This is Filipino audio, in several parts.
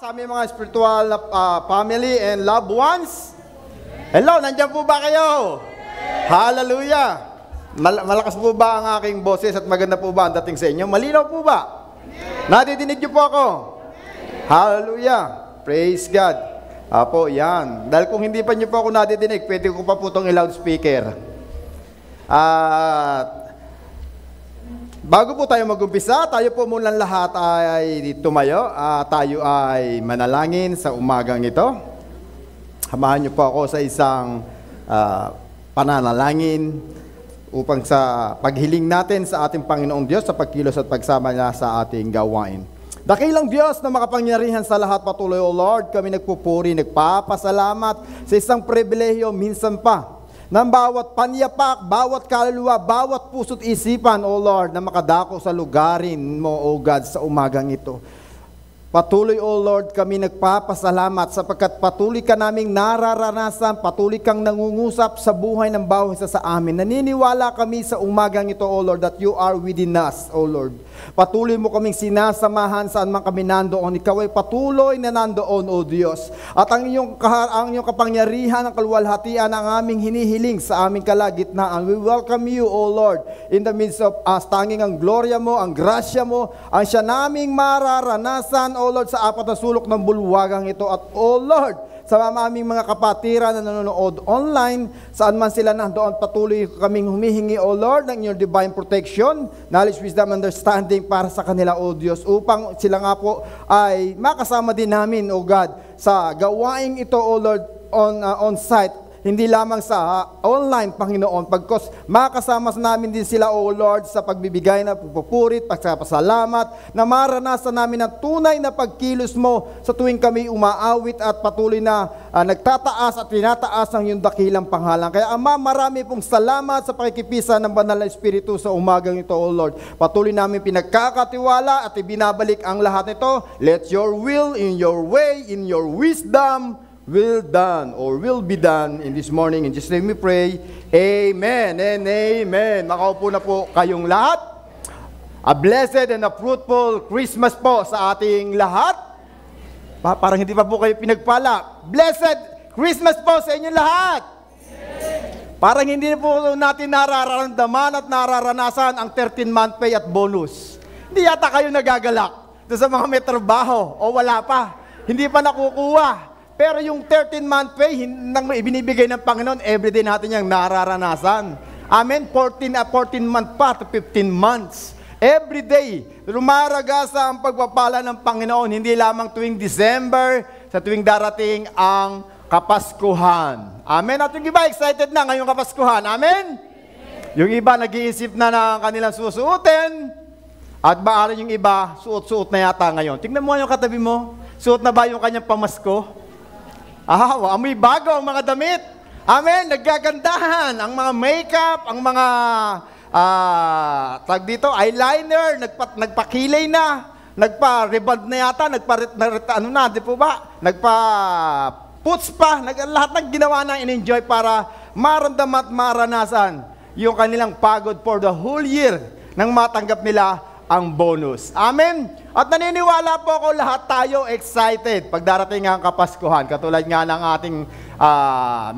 sa aming mga spiritual family and loved ones. Hello, nandiyan po ba kayo? Hallelujah! Malakas po ba ang aking boses at maganda po ba ang dating sa inyo? Malinaw po ba? Nadidinig niyo po ako? Hallelujah! Praise God! Apo, yan. Dahil kung hindi pa niyo po ako nadidinig, pwede ko pa po itong loudspeaker. Bago po tayo mag-umpisa, tayo po muna lahat ay tumayo. Tayo ay manalangin sa umagang ito. Samahan niyo po ako sa isang pananalangin upang sa paghiling natin sa ating Panginoong Diyos sa pagkilos at pagsama niya sa ating gawain. Dakilang Diyos na makapangyarihan sa lahat patuloy, O Lord, kami nagpupuri, nagpapasalamat sa isang pribilehiyo minsan pa ng bawat panyapak, bawat kaluluwa, bawat puso't isipan, O Lord, na makadako sa lugarin mo, O God, sa umagang ito. Patuloy, O Lord, kami nagpapasalamat sapagkat patuloy ka naming nararanasan, patuloy kang nangungusap sa buhay ng bawat isa sa amin. Naniniwala kami sa umagang ito, O Lord, that you are within us, O Lord. Patuloy mo kaming sinasamahan saan man kami nandoon. Ikaw ay patuloy na nandoon, O Diyos. At ang iyong kapangyarihan, ang kaluwalhatian ang aming hinihiling sa aming kalagitnaan. We welcome you, O Lord, in the midst of us. Tanging ang gloria mo, ang grasya mo, ang siya naming mararanasan, O Lord, sa apat na sulok ng bulwagang ito. At O Lord, sa aming mga kapatiran na nanonood online, saan man sila nandoon, patuloy kaming humihingi, O Lord, ng iyong divine protection, knowledge, wisdom, understanding para sa kanila, O Diyos, upang sila nga po ay makasama din namin, O God, sa gawaing ito, O Lord, on site. Hindi lamang sa online, Panginoon, pagkos makasama namin din sila, O Lord, sa pagbibigay na pupurit, pagpapasalamat, na maranasan namin ang tunay na pagkilos mo sa tuwing kami umaawit at patuloy na nagtataas at tinataas ang iyong dakilang pangalan. Kaya Ama, marami pong salamat sa pakikipisa ng Banal na Espiritu sa umagang ito, O Lord. Patuloy namin pinagkakatiwala at ibinabalik ang lahat nito. Let your will, in your way, in your wisdom, will done or will be done in this morning. In Jesus' name we pray. Amen and amen. Makaupo na po kayong lahat. A blessed and a fruitful Christmas po sa ating lahat. Parang hindi pa po kayo pinagpala. Blessed Christmas po sa inyong lahat. Parang hindi po natin nararamdaman at nararanasan ang 13-month pay at bonus. Hindi yata kayo nagagalak doon sa mga may trabaho o wala pa. Hindi pa nakukuha. Pero yung 13-month pay, nang ibinibigay ng Panginoon, everyday natin yung nararanasan. Amen? 14-month pa to 15 months. Everyday, rumaragasa ang pagpapala ng Panginoon, hindi lamang tuwing December, sa tuwing darating ang Kapaskuhan. Amen? At yung iba, excited na ngayong Kapaskuhan. Amen? Yung iba, nag-iisip na ng kanilang susuotin, at maaari yung iba, suot-suot na yata ngayon. Tingnan mo yung katabi mo, suot na ba yung kanyang pamasko? Amoy bago ang mga damit. Amen, naggagandahan. Ang mga makeup, ang mga tag dito, eyeliner, nagpakilay na, nagpa-reband na yata, di po ba? Nagpa-puts pa, lahat ng ginawa na in-enjoy para maramdaman at maranasan yung kanilang pagod for the whole year nang matanggap nila ang bonus. Amen? At naniniwala po ako lahat tayo excited pag darating ang Kapaskuhan. Katulad nga ng ating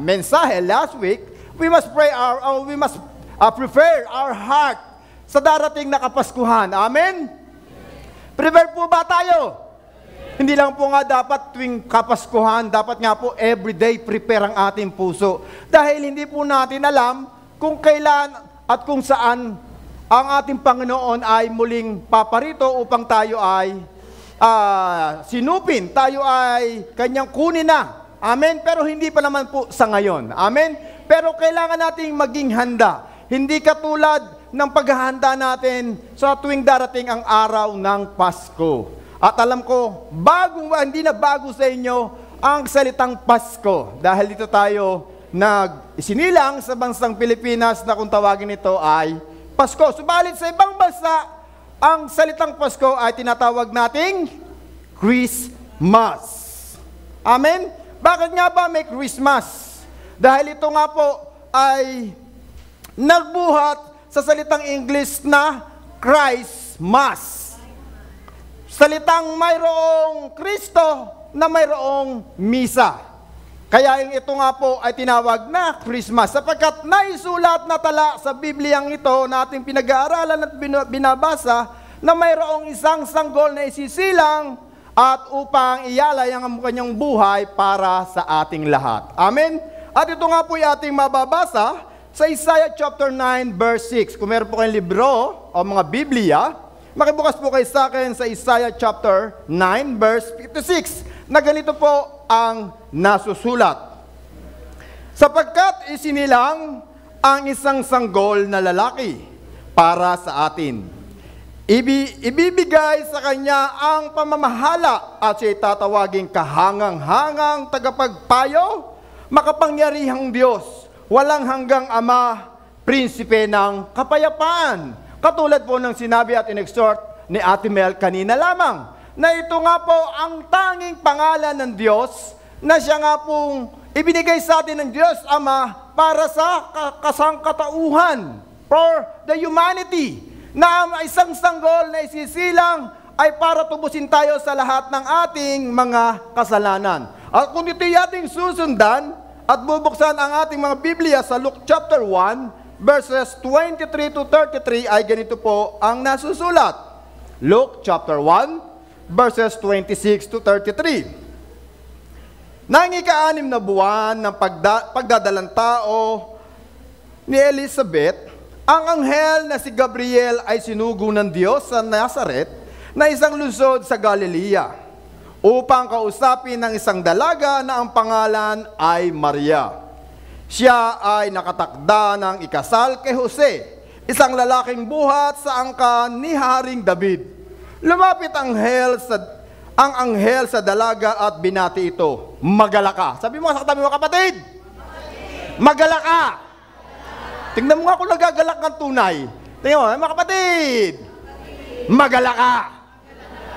mensahe last week, we must prepare our heart sa darating na Kapaskuhan. Amen? Prepare po ba tayo? Hindi lang po nga dapat tuwing Kapaskuhan, dapat nga po everyday prepare ang ating puso. Dahil hindi po natin alam kung kailan at kung saan ang ating Panginoon ay muling paparito upang tayo ay sinupin, tayo ay kanyang kunin na. Amen? Pero hindi pa naman po sa ngayon. Amen? Pero kailangan nating maging handa. Hindi katulad ng paghahanda natin sa tuwing darating ang araw ng Pasko. At alam ko, hindi na bago sa inyo ang salitang Pasko. Dahil dito tayo isinilang sa bansang Pilipinas na kung tawagin ito ay Pasko. Subalit sa ibang bansa, ang salitang Pasko ay tinatawag nating Christmas. Amen? Bakit nga ba may Christmas? Dahil ito nga po ay nagbuhat sa salitang English na Christmas. salitang mayroong Kristo na mayroong misa. Kaya ito nga po ay tinawag na Christmas, sapagkat naisulat na tala sa Bibliang ito na ating pinag-aaralan at binabasa na mayroong isang sanggol na isisilang at upang iyalay ang kanyang buhay para sa ating lahat. Amen? At ito nga po ay ating mababasa sa Isaiah chapter 9 verse 6. Kung meron po kayong libro o mga Biblia, makibukas po kayo sa akin sa Isaiah chapter 9 verse 56 na ganito po ang nasusulat. Sapagkat isinilang ang isang sanggol na lalaki para sa atin. Ibibigay sa kanya ang pamamahala at siya'y tatawaging kahangang-hangang tagapagpayo, makapangyarihang Diyos, walang hanggang Ama, prinsipe ng kapayapaan. Katulad po ng sinabi at in-exhort ni Ate Mel kanina lamang, na ito nga po ang tanging pangalan ng Diyos na siya nga pong ibinigay sa atin ng Diyos Ama para sa kasangkatauhan, for the humanity, na isang sanggol na isisilang ay para tubusin tayo sa lahat ng ating mga kasalanan. At kung ito'y ating susundan at bubuksan ang ating mga Biblia sa Luke chapter 1, verses 23 to 33 ay ganito po ang nasusulat. Luke chapter 1, verses 26 to 33. Nang ika-6 na buwan ng pagdadalang tao ni Elizabeth, ang anghel na si Gabriel ay sinugo ng Diyos sa Nazaret na isang lungsod sa Galilea upang kausapin ng isang dalaga na ang pangalan ay Maria. Siya ay nakatakda ng ikasal kay Jose, isang lalaking buhat sa angkan ni Haring David. Lumapit ang anghel sa dalaga at binati ito, magala ka. Sabi mo sa katabi mo, kapatid, magala ka. Tingnan mo nga kung nagagalak ng tunay. Tingnan mo, mga kapatid, magala ka.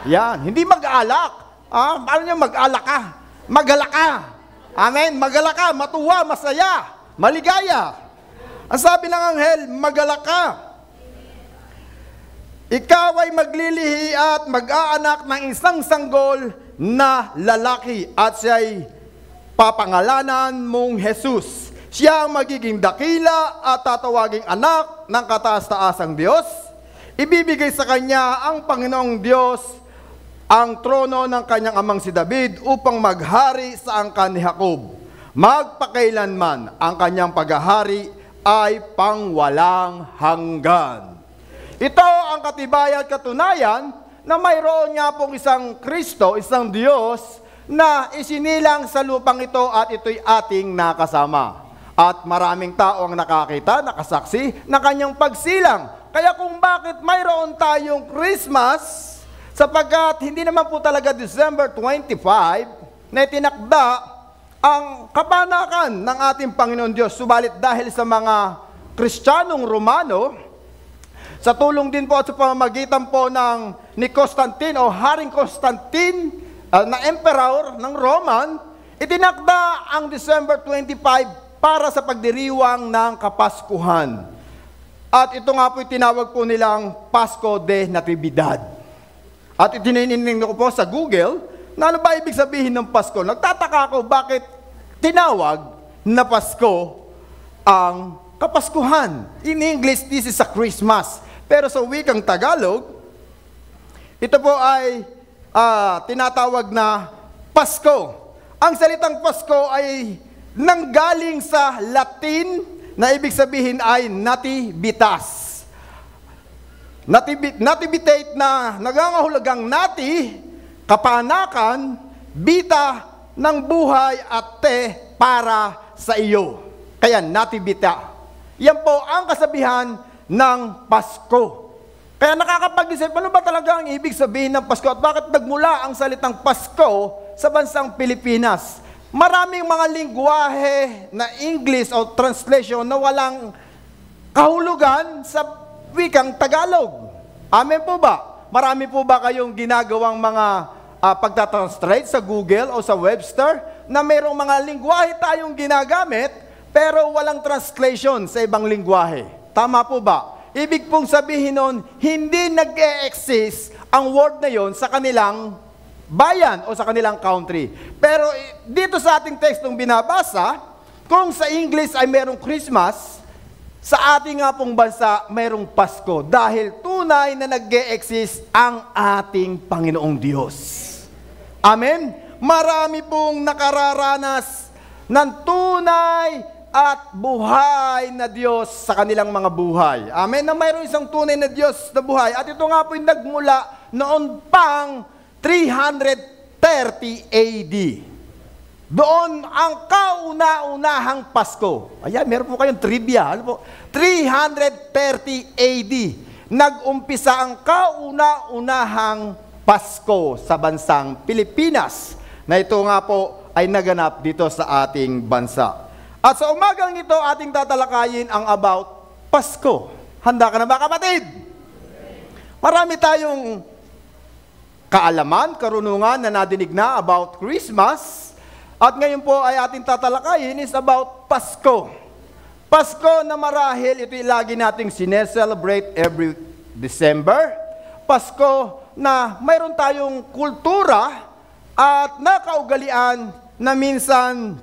Yan, hindi mag-alak. Paano niya mag-alak ka? Magala ka. Amen, magala ka, matuwa, masaya, maligaya. Ang sabi ng anghel, magala ka. Ikaw ay maglilihi at mag-aanak ng isang sanggol na lalaki at siya'y papangalanan mong Jesus. Siya ang magiging dakila at tatawaging anak ng kataas-taasang Diyos. Ibibigay sa kanya ang Panginoong Diyos ang trono ng kanyang amang si David upang maghari sa angkan ni Jacob. Magpakailanman ang kanyang paghahari ay pangwalang hanggan. Ito ang katibayan at katunayan na mayroon nga pong isang Kristo, isang Diyos na isinilang sa lupang ito at ito'y ating nakasama. At maraming tao ang nakakita, nakasaksi ng kanyang pagsilang. Kaya kung bakit mayroon tayong Christmas, sapagkat hindi naman po talaga December 25 na itinakda ang kapanakan ng ating Panginoon Diyos. Subalit dahil sa mga Kristiyanong Romano, sa tulong din po at sa pamamagitan po ni Constantine o Haring Constantine na emperor ng Roman, itinakda ang December 25 para sa pagdiriwang ng Kapaskuhan. At ito nga po itinawag po nilang Pasko de Natividad. At itinininignan ko po sa Google, na ano ba ibig sabihin ng Pasko? Nagtataka ako bakit tinawag na Pasko ang Kapaskuhan. In English, this is a Christmas. Pero sa wikang Tagalog, ito po ay tinatawag na Pasko. Ang salitang Pasko ay nanggaling sa Latin na ibig sabihin ay nativitas. Nativitate na nangangahulugang nati, kapanakan, bita ng buhay at te para sa iyo. Kaya nativita. Yan po ang kasabihan ng Pasko. Kaya nakakapag-isip, ano ba talaga ang ibig sabihin ng Pasko at bakit nagmula ang salitang Pasko sa bansang Pilipinas? Maraming mga lingwahe na English o translation na walang kahulugan sa wikang Tagalog. Amen po ba? Marami po ba kayong ginagawang mga pagtatranslate sa Google o sa Webster na mayroong mga lingwahe tayong ginagamit pero walang translation sa ibang lingwahe? Tama po ba? ibig pong sabihin nun, hindi nag-e-exist ang word na yon sa kanilang bayan o sa kanilang country. Pero dito sa ating tekstong binabasa, kung sa English ay merong Christmas, sa ating nga pong bansa mayroong Pasko. Dahil tunay na nag-e-exist ang ating Panginoong Diyos. Amen? Marami pong nakararanas ng tunay at buhay na Diyos sa kanilang mga buhay. Amen? Na mayroong isang tunay na Diyos na buhay. At ito nga po yung nagmula noon pang 330 AD. Doon ang kauna-unahang Pasko. Ayan, meron po kayong trivia. Ano po? 330 AD. Nag-umpisa ang kauna-unahang Pasko sa bansang Pilipinas. Na ito nga po ay naganap dito sa ating bansa. At sa umagang ito, ating tatalakayin ang about Pasko. Handa ka na ba, kapatid? Marami tayong kaalaman, karunungan na nadinig na about Christmas. At ngayon po ay ating tatalakayin is about Pasko. Pasko na marahil ito'y lagi nating sineselebrate every December. Pasko na mayroon tayong kultura at nakaugalian na minsan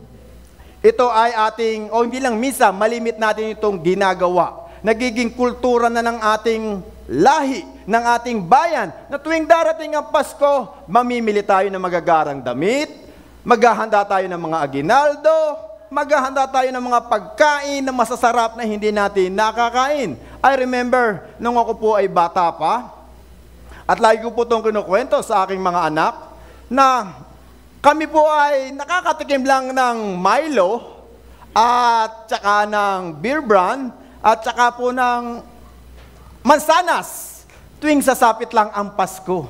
ito ay ating, o hindi lang misa, malimit natin itong ginagawa. Nagiging kultura na ng ating lahi, ng ating bayan, na tuwing darating ang Pasko, mamimili tayo ng magagarang damit, maghahanda tayo ng mga aginaldo, maghahanda tayo ng mga pagkain na masasarap na hindi natin nakakain. I remember, nung ako po ay bata pa, at lagi ko po itong kinukwento sa aking mga anak, na kami po ay nakakatikim lang ng Milo at saka ng beer brand at saka po ng mansanas tuwing sasapit lang ang Pasko.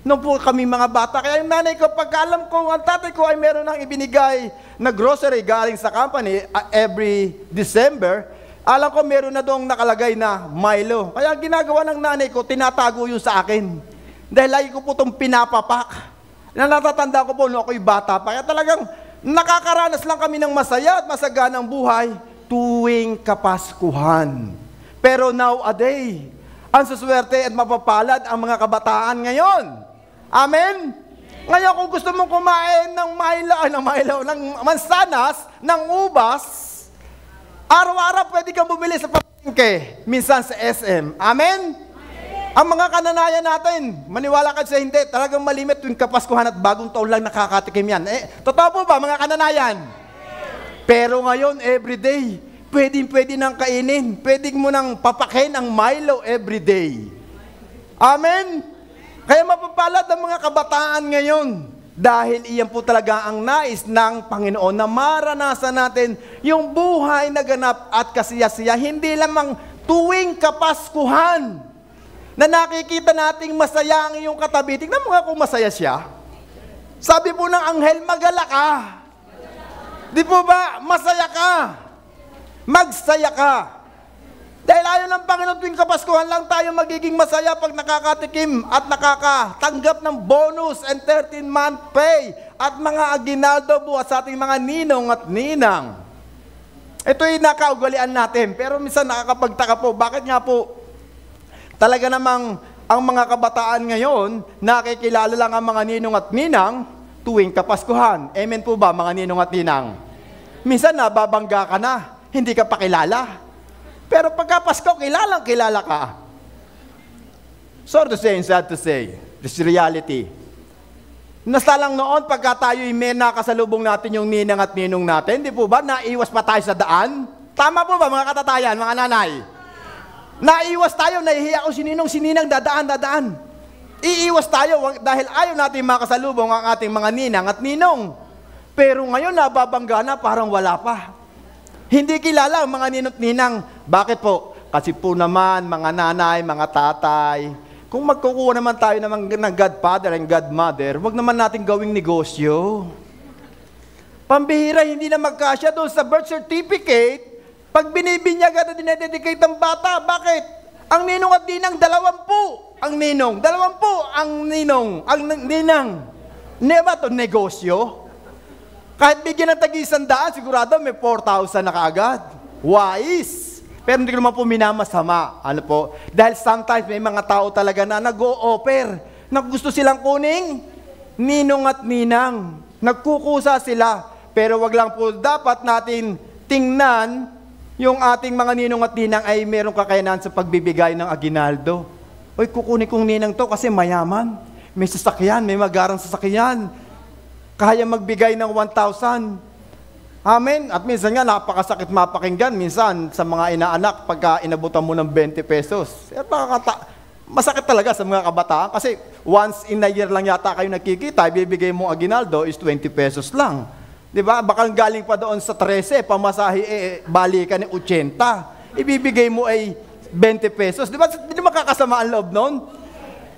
Noong po kami mga bata, kaya yung nanay ko, pagkaalam ko, ang tatay ko ay meron ng ibinigay na grocery galing sa company every December, alam ko meron na doong nakalagay na Milo. Kaya ang ginagawa ng nanay ko, tinatago yun sa akin. Dahil lagi ko po itong pinapapak. Na natatanda ko po noong ako'y bata pa. Kaya talagang nakakaranas lang kami ng masaya at masaganang buhay tuwing Kapaskuhan. Pero nowadays, ang suswerte at mapapalad ang mga kabataan ngayon. Amen? Ngayon kung gusto mong kumain ng ng mansanas, ng ubas, araw-araw pwede kang bumili sa palengke, minsan sa SM. Amen? Ang mga kananayan natin, maniwala ka sa hindi, talagang malimit tuwing Kapaskuhan at bagong taon lang nakakatikim yan. Totoo po ba mga kananayan? Pero ngayon, everyday, pwede nang kainin. Pwede mo nang papakin ang Milo everyday. Amen? Kaya mapapalad ang mga kabataan ngayon. Dahil iyan po talaga ang nais ng Panginoon na maranasan natin yung buhay na ganap at kasiyasiya. Hindi lamang tuwing Kapaskuhan na nakikita nating masaya ang iyong katabi. Tingnan mo nga kung masaya siya. Sabi po ng anghel, magala ka. Di po ba? Masaya ka. Magsaya ka. Dahil ayaw ng Panginoon tuwing Kapaskuhan lang tayo magiging masaya pag nakakatikim at nakakatanggap ng bonus and 13-month pay at mga aginaldo buhat sa ating mga ninong at ninang. Ito'y nakaugalian natin. Pero minsan nakakapagtaka po, bakit nga po talaga namang ang mga kabataan ngayon, nakikilala lang ang mga ninong at ninang tuwing Kapaskuhan. Amen po ba mga ninong at ninang? Minsan nababangga ka na, hindi ka pa kilala. Pero pagka Pasko, kilala ka. Sorry to say and sad to say, this is reality. Nasta lang noon, pagka tayo'y may nakasalubong natin yung ninang at ninong natin, di po ba, naiwas pa tayo sa daan? Tama po ba mga katatayan, mga nanay? Naiwas tayo, nahihiya ko sininang dadaan. Iiwas tayo dahil ayaw natin makasalubong ang ating mga ninang at ninong. Pero ngayon nababangga na, parang wala pa. Hindi kilala ang mga ninot ninang. Bakit po? Kasi po naman mga nanay, mga tatay, kung magkukuha naman tayo ng godfather and godmother, wag naman natin gawing negosyo. Pambihira, hindi na magkasya doon sa birth certificate. Pag binibinyag at dinededicate ang bata, bakit? Ang ninong at ninang, 20 ang ninong. 20 ang ninong. Ang ninang. Ba ito negosyo? Kahit bigyan ng tag-100, sigurado may 4,000 na kaagad. Wais. Pero hindi ko naman po minamasama. Ano po? Dahil sometimes may mga tao talaga na nag-o-offer na gusto silang kuning ninong at ninang. Nagkukusa sila. Pero wag lang po dapat natin tingnan yung ating mga ninong at ninang ay merong kakayanan sa pagbibigay ng aginaldo. Oy, kukunin kong ninang to kasi mayaman. May sasakyan, may magarang sasakyan. Kaya magbigay ng 1,000. Amen. At minsan nga, napakasakit mapakinggan. Minsan, sa mga inaanak, pagka inabutan mo ng 20 pesos. Masakit talaga sa mga kabataan. Kasi once in a year lang yata kayo nakikita, bibigay mo aginaldo is 20 pesos lang. Diba? Baka galing pa doon sa 13, pamasahe, balikan ni 80. Ibibigay mo ay 20 pesos. Diba? Hindi makakasama ang loob noon.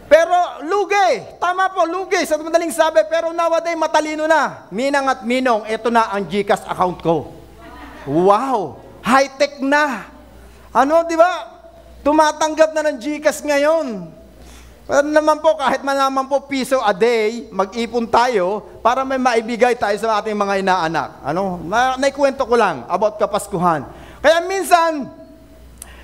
Pero lugi. Tama po, lugi. Sa madaling sabi, pero nowadays matalino na. Ninang at ninong, ito na ang GCash account ko. Wow! High-tech na. Ano, di ba? Tumatanggap na ng GCash ngayon. Pero naman po, kahit man naman po piso a day, mag-ipon tayo para may maibigay tayo sa ating mga inaanak. Ano? Naikwento ko lang about Kapaskuhan. Kaya minsan,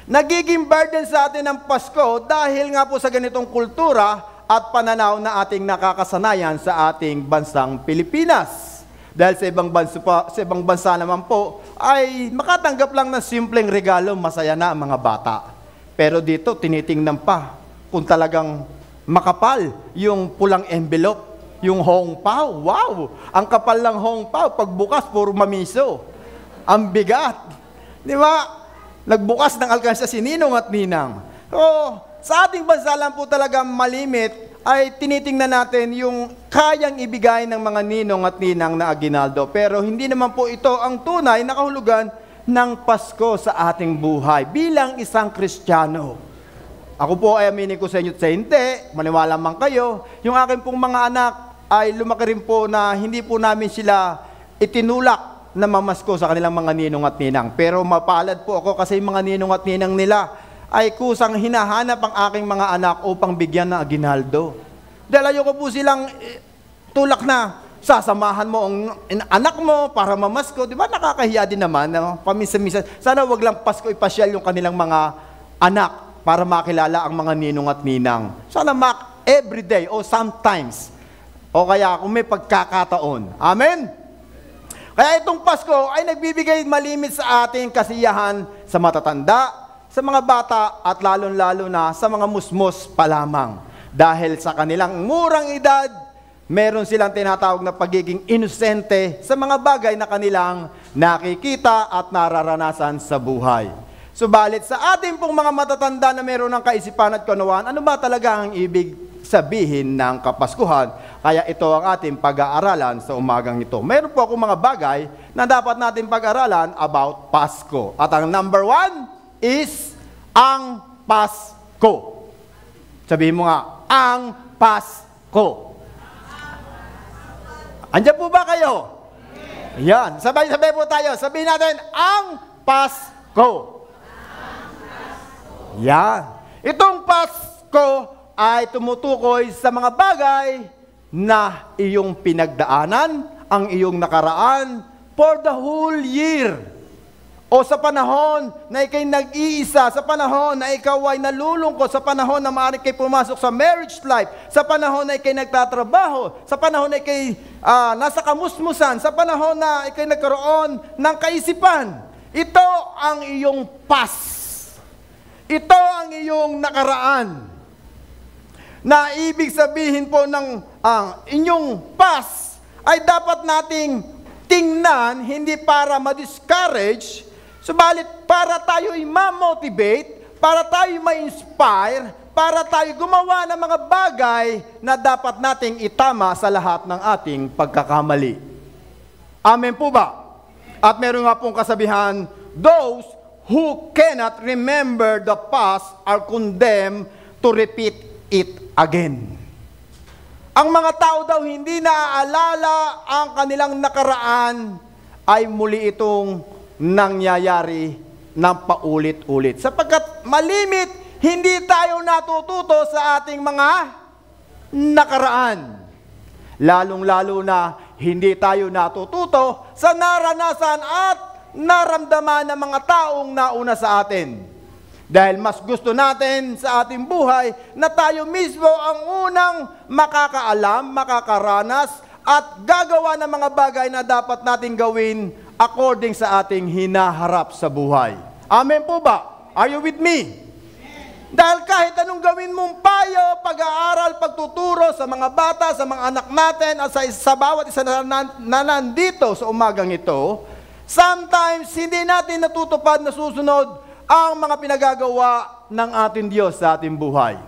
nagiging burden sa atin ang Pasko dahil nga po sa ganitong kultura at pananaw na ating nakakasanayan sa ating bansang Pilipinas. Dahil sa ibang bansa naman po ay makatanggap lang ng simpleng regalo, masaya na ang mga bata. Pero dito, tinitingnan pa kung talagang makapal yung pulang envelope, yung hongpao. Wow! Ang kapal ng hongpao, pagbukas, puro mamiso. Ang bigat. Di ba? Nagbukas ng alkansya si ninong at ninang. So, sa ating bansa lang po talaga malimit ay tinitingnan natin yung kayang ibigay ng mga ninong at ninang na aginaldo. Pero hindi naman po ito ang tunay na kahulugan ng Pasko sa ating buhay bilang isang Kristiyano. Ako po ay aminin ko sa inyo sa hindi, maniwala man kayo, yung akin pong mga anak ay lumaki rin po na hindi po namin sila itinulak na mamasko sa kanilang mga ninong at ninang. Pero mapalad po ako kasi yung mga ninong at ninang nila ay kusang hinahanap ang aking mga anak upang bigyan ng aginaldo. Dahil ayoko po silang tulak na sasamahan mo ang anak mo para mamasko. Di ba nakakahiya din naman? No? Paminsan-minsan. Sana wag lang Pasko ipasyal yung kanilang mga anak para makilala ang mga ninong at ninang. Sana everyday o sometimes. O kaya kung may pagkakataon. Amen? Kaya itong Pasko ay nagbibigay malimit sa ating kasiyahan sa matatanda, sa mga bata at lalong-lalo na sa mga musmos pa lamang. Dahil sa kanilang murang edad, meron silang tinatawag na pagiging inosente sa mga bagay na kanilang nakikita at nararanasan sa buhay. Subalit sa ating pong mga matatanda na meron ng kaisipan at kaunawaan, ano ba talaga ang ibig sabihin ng Kapaskuhan? Kaya ito ang ating pag-aaralan sa umagang ito. Meron po akong mga bagay na dapat natin pag-aralan about Pasko. At ang number 1 is ang Pasko. Sabihin mo nga, ang Pasko. Andiyan po ba kayo? Yan. Sabay-sabay po tayo. Sabihin natin, ang Pasko. Yan. Itong Pasko ay tumutukoy sa mga bagay na iyong pinagdaanan, ang iyong nakaraan for the whole year. O sa panahon na ikay nag-iisa, sa panahon na ikaw ay nalulungkot, sa panahon na maaari kay pumasok sa marriage life, sa panahon na ikay nagtatrabaho, sa panahon na ikay nasa kamusmusan, sa panahon na ikay nagkaroon ng kaisipan. Ito ang iyong past. Ito ang iyong nakaraan. Na ibig sabihin po ng inyong past ay dapat nating tingnan hindi para ma-discourage, subalit para tayo ma-motivate, para tayo ma-inspire, para tayo gumawa ng mga bagay na dapat nating itama sa lahat ng ating pagkakamali. Amen po ba? At meron nga pong kasabihan, those who cannot remember the past are condemned to repeat it again. Ang mga tao daw hindi naaalala ang kanilang nakaraan ay muli itong nangyayari ng paulit-ulit. Sapagkat malimit, hindi tayo natututo sa ating mga nakaraan. Lalong-lalo na hindi tayo natututo sa naranasan at naramdaman ng mga taong nauna sa atin. Dahil mas gusto natin sa ating buhay na tayo mismo ang unang makakaalam, makakaranas, at gagawa ng mga bagay na dapat nating gawin according sa ating hinaharap sa buhay. Amen po ba? Are you with me? Dahil kahit anong gawin mong payo, pag-aaral, pagtuturo sa mga bata, sa mga anak natin, at sa bawat isa na nandito sa umagang ito, sometimes hindi natin natutupad na susunod ang mga pinagagawa ng ating Diyos sa ating buhay.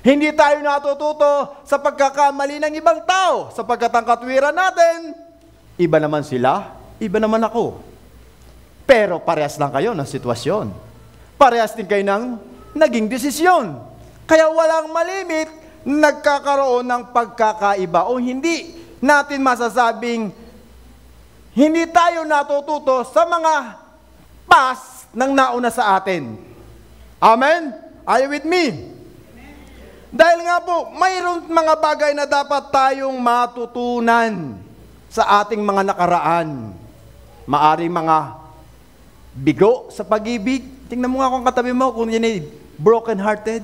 Hindi tayo natututo sa pagkakamali ng ibang tao, sapagkat ang katwiran natin, iba naman sila, iba naman ako. Pero parehas lang kayo ng sitwasyon. Parehas din kayo ng naging desisyon. Kaya walang malimit nagkakaroon ng pagkakaiba o hindi natin masasabing hindi tayo natututo sa mga past ng nauna sa atin. Amen? Are you with me? Dahil nga po, mayroon mga bagay na dapat tayong matutunan sa ating mga nakaraan. Maaring mga bigo sa pag-ibig. Tingnan mo nga kung katabi mo kung yan ay broken-hearted.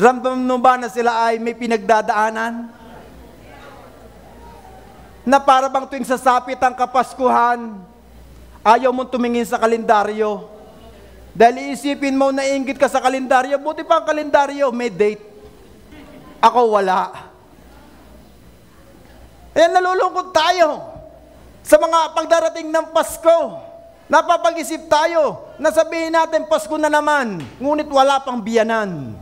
Ramdam mo ba na sila ay may pinagdadaanan? Na para bang tuwing sasapit ang Kapaskuhan, ayaw mong tumingin sa kalendaryo. Dahil iisipin mo na inggit ka sa kalendaryo, buti pa ang kalendaryo, may date. Ako wala. Ayan, nalulungkot tayo sa mga pagdarating ng Pasko. Napapag-isip tayo na sabihin natin, Pasko na naman, ngunit wala pang biyanan.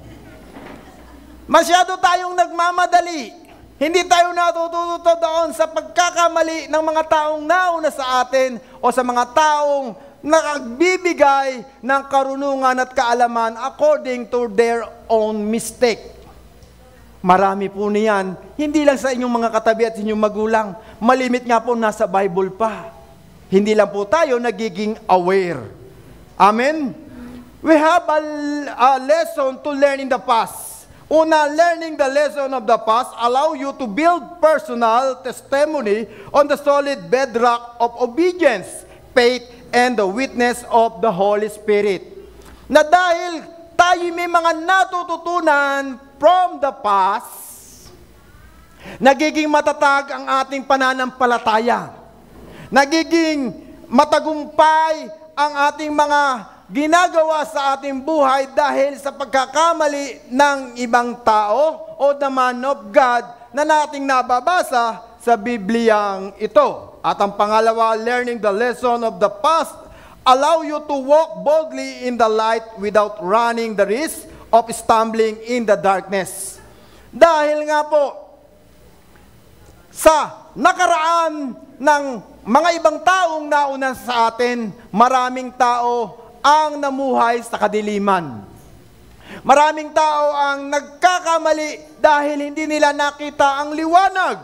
Masyado tayong nagmamadali. Hindi tayo natututo doon sa pagkakamali ng mga taong nauna sa atin o sa mga taong nakagbibigay ng karunungan at kaalaman according to their own mistake. Marami po niyan, hindi lang sa inyong mga katabi at inyong magulang. Malimit nga po nasa Bible pa. Hindi lang po tayo nagiging aware. Amen? We have a lesson to learn in the past. Una, learning the lesson of the past allow you to build personal testimony on the solid bedrock of obedience, faith, and the witness of the Holy Spirit. Na dahil tayo may mga natututunan from the past, nagiging matatag ang ating pananampalataya. Nagiging matagumpay ang ating mga ginagawa sa ating buhay dahil sa pagkakamali ng ibang tao o the man of God na nating nababasa sa Bibliang ito. At ang pangalawa, learning the lesson of the past allow you to walk boldly in the light without running the risk of stumbling in the darkness. Dahil nga po, sa nakaraan ng mga ibang taong nauna sa atin, maraming tao ang namuhay sa kadiliman. Maraming tao ang nagkakamali dahil hindi nila nakita ang liwanag.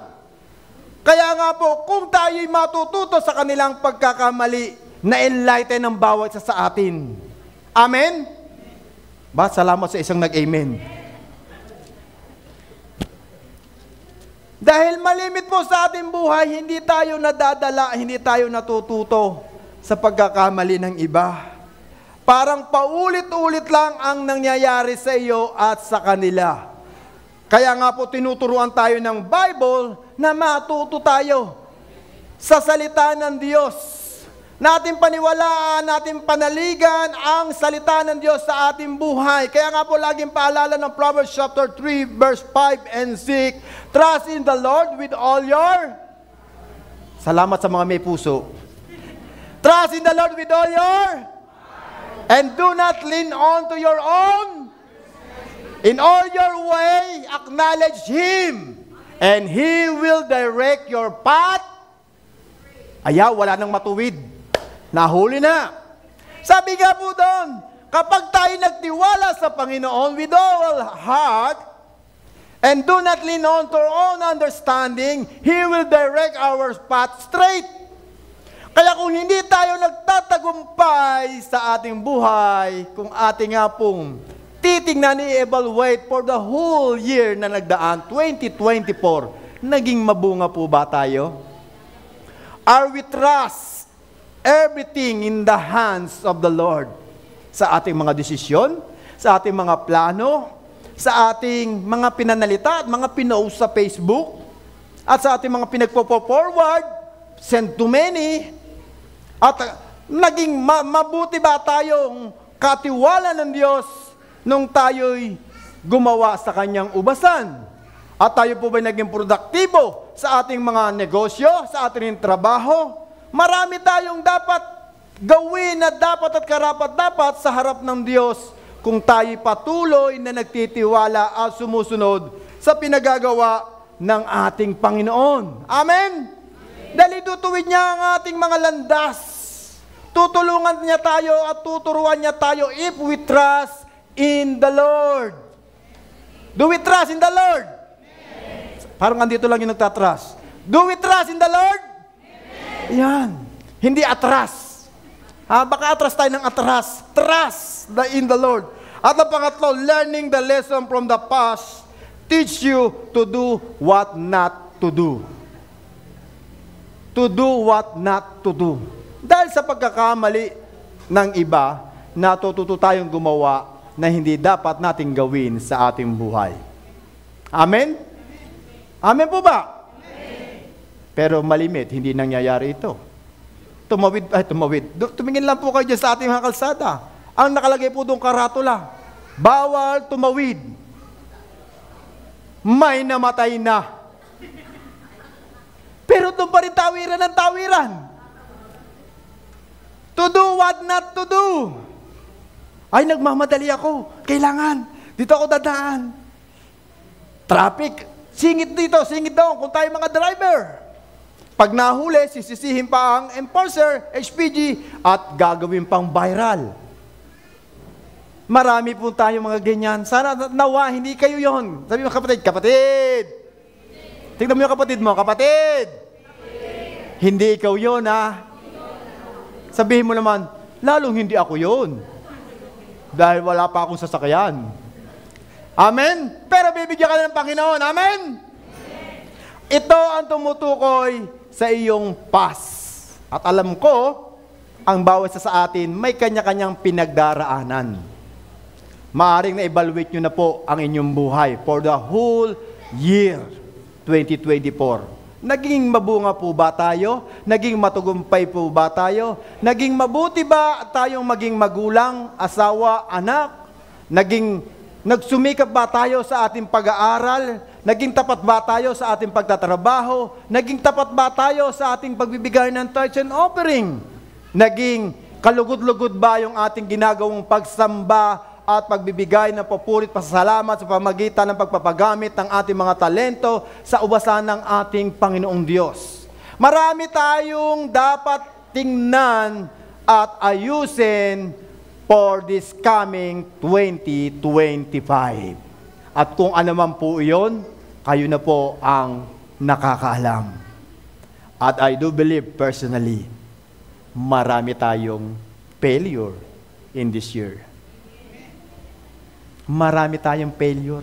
Kaya nga po, kung tayo'y matututo sa kanilang pagkakamali, na-enlighten ang bawat isa sa atin. Amen? Ba, salamat sa isang nag-amen. Dahil malimit po sa ating buhay, hindi tayo nadadala, hindi tayo natututo sa pagkakamali ng iba. Parang paulit-ulit lang ang nangyayari sa iyo at sa kanila. Kaya nga po tinuturuan tayo ng Bible na matuto tayo sa salita ng Diyos. Natin paniwalaan, natin panaligan ang salita ng Diyos sa ating buhay. Kaya nga po laging paalala ng Proverbs chapter 3 verse 5 and 6. Trust in the Lord with all your... Salamat sa mga may puso. Trust in the Lord with all your... And do not lean on to your own. In all your way, acknowledge Him. And He will direct your path. Ayaw, wala nang matuwid. Nahuli na. Sabi nga po doon, kapag tayo nagtiwala sa Panginoon with all heart, and do not lean on to our own understanding, He will direct our path straight. Kaya kung hindi tayo nagtatagumpay sa ating buhay, kung ating nga pong titingnan i-evaluate for the whole year na nagdaan, 2024, naging mabunga po ba tayo? Are we trust everything in the hands of the Lord? Sa ating mga desisyon, sa ating mga plano, sa ating mga pinanalita at mga pinost sa Facebook, at sa ating mga pinagpo-forward, send to many, at naging mabuti ba tayong katiwala ng Diyos nung tayo'y gumawa sa Kanyang ubasan? At tayo po ba naging produktibo sa ating mga negosyo, sa ating trabaho? Marami tayong dapat gawin na dapat at karapat-dapat sa harap ng Diyos kung tayo patuloy na nagtitiwala at sumusunod sa pinagagawa ng ating Panginoon. Amen? Dahil itutuwid niya ang ating mga landas. Tutulungan niya tayo at tuturuan niya tayo if we trust in the Lord. Do we trust in the Lord? Parang andito lang yung nagtatrust. Do we trust in the Lord? Yan. Hindi atras. Baka atras tayo ng atras. Trust in the Lord. At ang pangatlo, learning the lesson from the past teach you to do what not to do. To do what not to do. Dahil sa pagkakamali ng iba, natututo tayong gumawa na hindi dapat nating gawin sa ating buhay. Amen? Amen po ba? Amen. Pero malimit, hindi nangyayari ito. Tumingin lang po kayo dyan sa ating mga kalsada. Ang nakalagay po doon karatula, bawal tumawid. May namatay na. Pero doon pa rin tawiran ng tawiran. To do what not to do. Ay, nagmamadali ako. Kailangan. Dito ako dadaan. Traffic. Singit dito, singit doon. Kung tayo mga driver. Pag nahuli, sisisihin pa ang enforcer, HPG, at gagawin pang viral. Marami po tayo mga ganyan. Sana nawa, hindi kayo yon. Sabi mo, kapatid. Tingnan mo yung kapatid mo, kapatid. Hindi ikaw yon, ha? Sabihin mo naman, lalong hindi ako yon. Dahil wala pa akong sasakyan. Amen? Pero bibigyan ka ng Panginoon. Amen? Ito ang tumutukoy sa iyong past. At alam ko, ang bawat isa sa atin may kanya-kanyang pinagdaraanan. Maaring na-evaluate nyo na po ang inyong buhay for the whole year 2024. Naging mabunga po ba tayo? Naging matugumpay po ba tayo? Naging mabuti ba tayong maging magulang, asawa, anak? Nagsumikap ba tayo sa ating pag-aaral? Naging tapat ba tayo sa ating pagtatrabaho? Naging tapat ba tayo sa ating pagbibigay ng tithes and offering? Naging kalugod-lugod ba yung ating ginagawang pagsamba at pagbibigay ng papurit pasasalamat sa pamagitan ng pagpapagamit ng ating mga talento sa ubasan ng ating Panginoong Diyos? Marami tayong dapat tingnan at ayusin for this coming 2025. At kung ano man po iyon, kayo na po ang nakakaalam. At I do believe personally, marami tayong failure in this year. Marami tayong failure.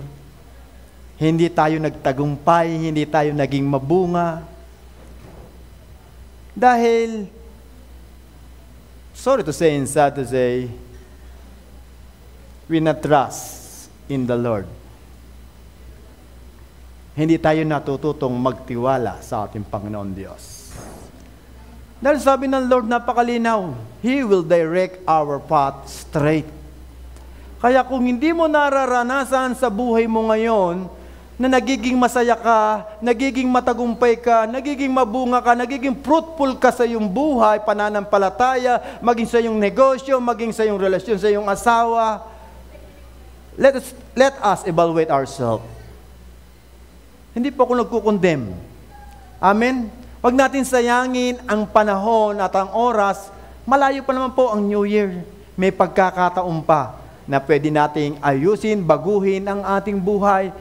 Hindi tayo nagtagumpay, hindi tayo naging mabunga. Dahil, sorry to say and sad to say, we not trust in the Lord. Hindi tayo natututong magtiwala sa ating Panginoon Diyos. Dahil sabi ng Lord, napakalinaw, He will direct our path straight. Kaya kung hindi mo nararanasan sa buhay mo ngayon, na nagiging masaya ka, nagiging matagumpay ka, nagiging mabunga ka, nagiging fruitful ka sa iyong buhay, pananampalataya, maging sa iyong negosyo, maging sa iyong relasyon, sa iyong asawa, let us evaluate ourselves. Hindi po ako nagkukondem. Amen? Huwag natin sayangin ang panahon at ang oras. Malayo pa naman po ang New Year. May pagkakataon pa na pwede nating ayusin, baguhin ang ating buhay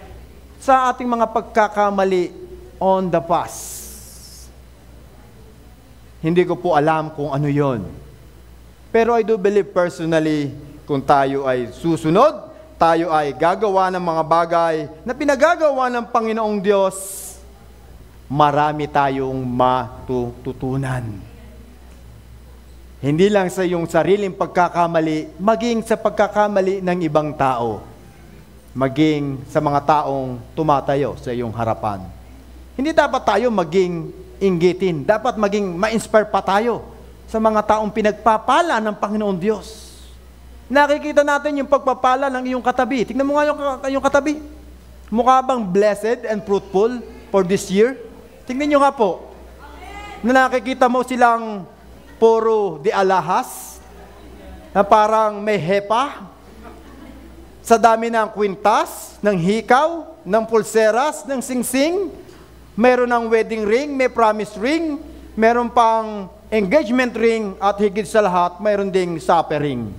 sa ating mga pagkakamali on the past. Hindi ko po alam kung ano yon. Pero I do believe personally, kung tayo ay susunod, tayo ay gagawa ng mga bagay na pinagagawa ng Panginoong Diyos, marami tayong matututunan. Hindi lang sa iyong sariling pagkakamali, maging sa pagkakamali ng ibang tao. Maging sa mga taong tumatayo sa iyong harapan. Hindi dapat tayo maging inggitin. Dapat maging ma-inspire pa tayo sa mga taong pinagpapala ng Panginoon Diyos. Nakikita natin yung pagpapala ng iyong katabi. Tingnan mo nga yung katabi. Mukha bang blessed and fruitful for this year? Tingnan nyo nga po. Na nakikita mo silang puro di alahas, na parang may hepa, sa dami ng kwintas, ng hikaw, ng pulseras, ng singsing, meron ng wedding ring, may promise ring, meron pang engagement ring, at higit sa lahat, mayroon ding supper ring.